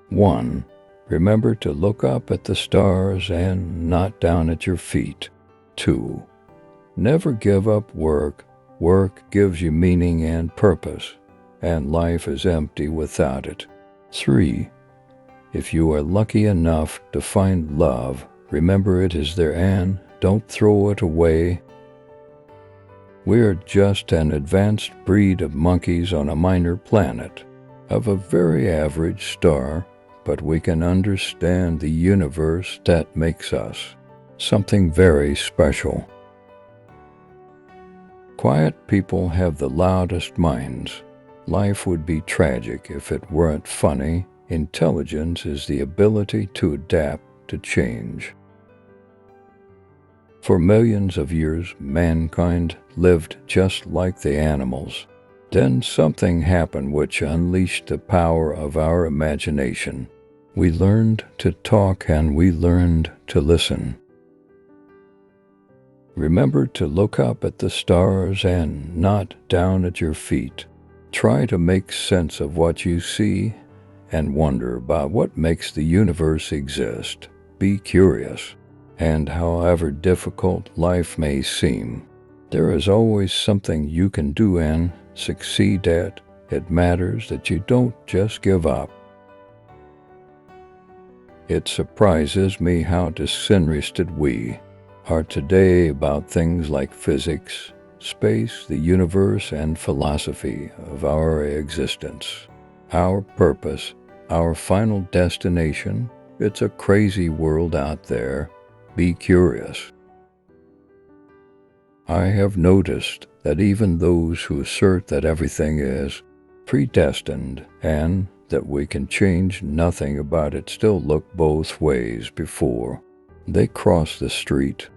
1. Remember to look up at the stars and not down at your feet. 2. Never give up work. Work gives you meaning and purpose, and life is empty without it. 3. If you are lucky enough to find love, remember it is there and don't throw it away. We are just an advanced breed of monkeys on a minor planet, of a very average star, but we can understand the universe that makes us something very special. Quiet people have the loudest minds. Life would be tragic if it weren't funny. Intelligence is the ability to adapt to change. For millions of years, mankind lived just like the animals. Then something happened which unleashed the power of our imagination. We learned to talk and we learned to listen. Remember to look up at the stars and not down at your feet. Try to make sense of what you see and wonder about what makes the universe exist. Be curious. And however difficult life may seem, there is always something you can do and succeed at. It matters that you don't just give up. It surprises me how disinterested we are today about things like physics, space, the universe, and philosophy of our existence, our purpose, our final destination. It's a crazy world out there. Be curious. I have noticed that even those who assert that everything is predestined and that we can change nothing about it still look both ways before they cross the street.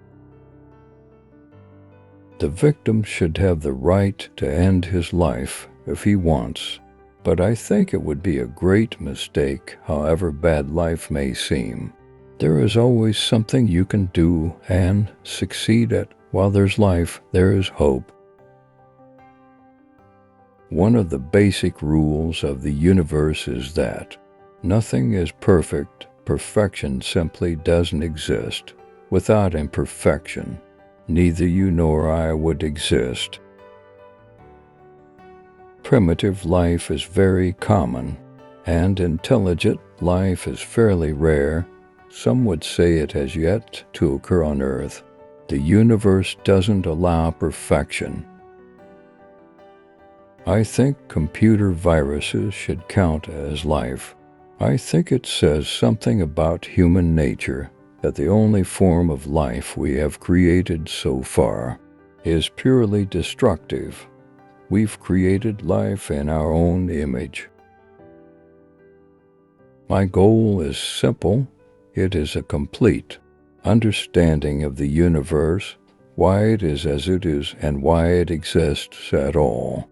The victim should have the right to end his life if he wants, but I think it would be a great mistake, however bad life may seem. There is always something you can do and succeed at. While there's life, there is hope. One of the basic rules of the universe is that nothing is perfect. Perfection simply doesn't exist. Without imperfection, neither you nor I would exist. Primitive life is very common, and intelligent life is fairly rare. Some would say it has yet to occur on Earth. The universe doesn't allow perfection. I think computer viruses should count as life. I think it says something about human nature that the only form of life we have created so far is purely destructive. We've created life in our own image. My goal is simple. It is a complete understanding of the universe, why it is as it is, and why it exists at all.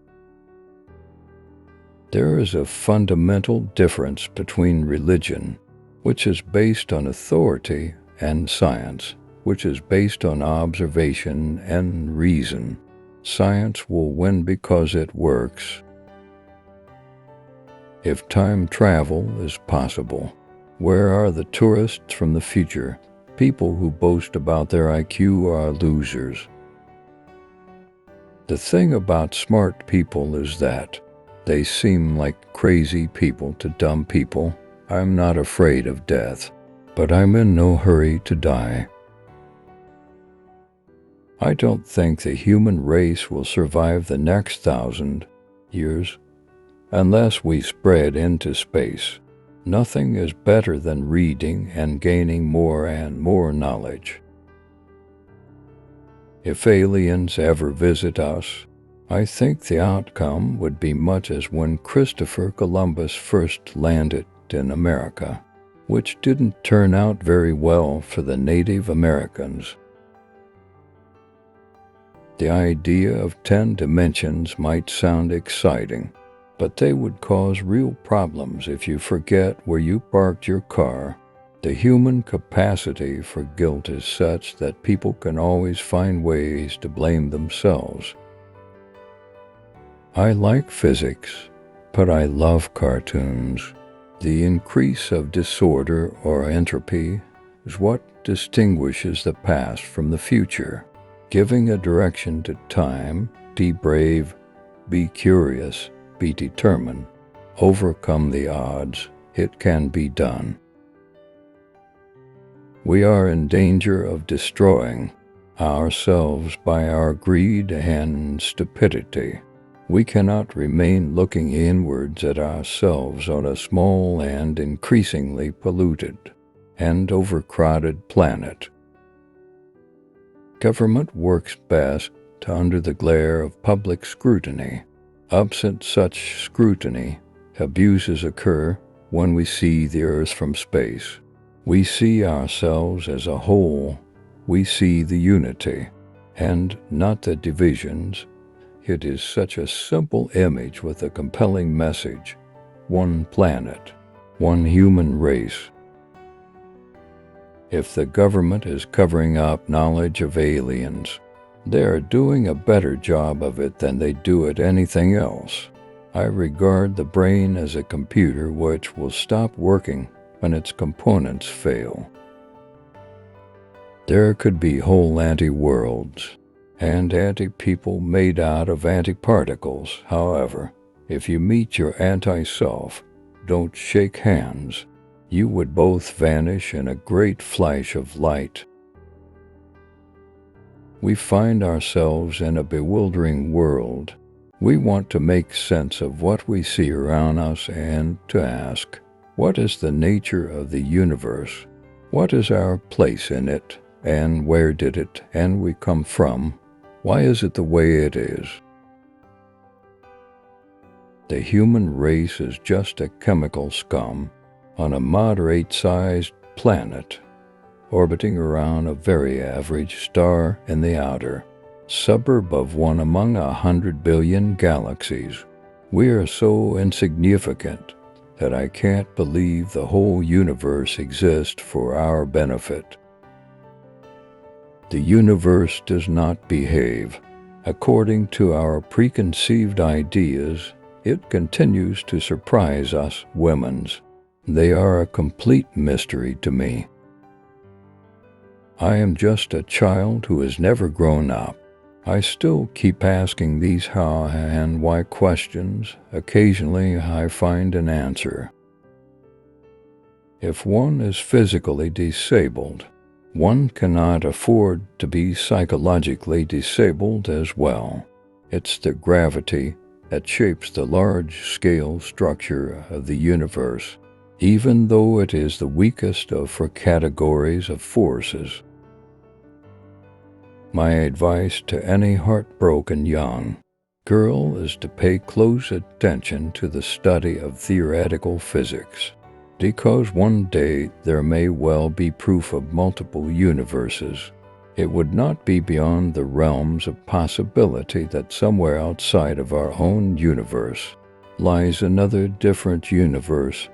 There is a fundamental difference between religion, which is based on authority, and science, which is based on observation and reason. Science will win because it works. If time travel is possible, where are the tourists from the future? People who boast about their IQ are losers. The thing about smart people is that they seem like crazy people to dumb people. I'm not afraid of death, but I'm in no hurry to die. I don't think the human race will survive the next 1,000 years unless we spread into space. Nothing is better than reading and gaining more and more knowledge. If aliens ever visit us, I think the outcome would be much as when Christopher Columbus first landed in America, which didn't turn out very well for the Native Americans. The idea of 10 dimensions might sound exciting, but they would cause real problems if you forget where you parked your car. The human capacity for guilt is such that people can always find ways to blame themselves. I like physics, but I love cartoons. The increase of disorder or entropy is what distinguishes the past from the future, giving a direction to time. Be brave, be curious, be determined, overcome the odds. It can be done. We are in danger of destroying ourselves by our greed and stupidity. We cannot remain looking inwards at ourselves on a small and increasingly polluted and overcrowded planet. Government works best under the glare of public scrutiny. Absent such scrutiny, abuses occur. When we see the Earth from space, we see ourselves as a whole. We see the unity, and not the divisions. It is such a simple image with a compelling message. One planet, one human race. If the government is covering up knowledge of aliens, they are doing a better job of it than they do at anything else. I regard the brain as a computer which will stop working when its components fail. There could be whole anti-worlds and anti-people made out of anti-particles. However, if you meet your anti-self, don't shake hands. You would both vanish in a great flash of light. We find ourselves in a bewildering world. We want to make sense of what we see around us and to ask, what is the nature of the universe? What is our place in it? And where did it and we come from? Why is it the way it is? The human race is just a chemical scum on a moderate-sized planet, orbiting around a very average star in the outer suburb of one among 100 billion galaxies. We are so insignificant that I can't believe the whole universe exists for our benefit. The universe does not behave according to our preconceived ideas. It continues to surprise us women's. They are a complete mystery to me. I am just a child who has never grown up. I still keep asking these how and why questions. Occasionally I find an answer. If one is physically disabled, one cannot afford to be psychologically disabled as well. It's the gravity that shapes the large-scale structure of the universe, even though it is the weakest of four categories of forces. My advice to any heartbroken young girl is to pay close attention to the study of theoretical physics, because one day there may well be proof of multiple universes. It would not be beyond the realms of possibility that somewhere outside of our own universe lies another different universe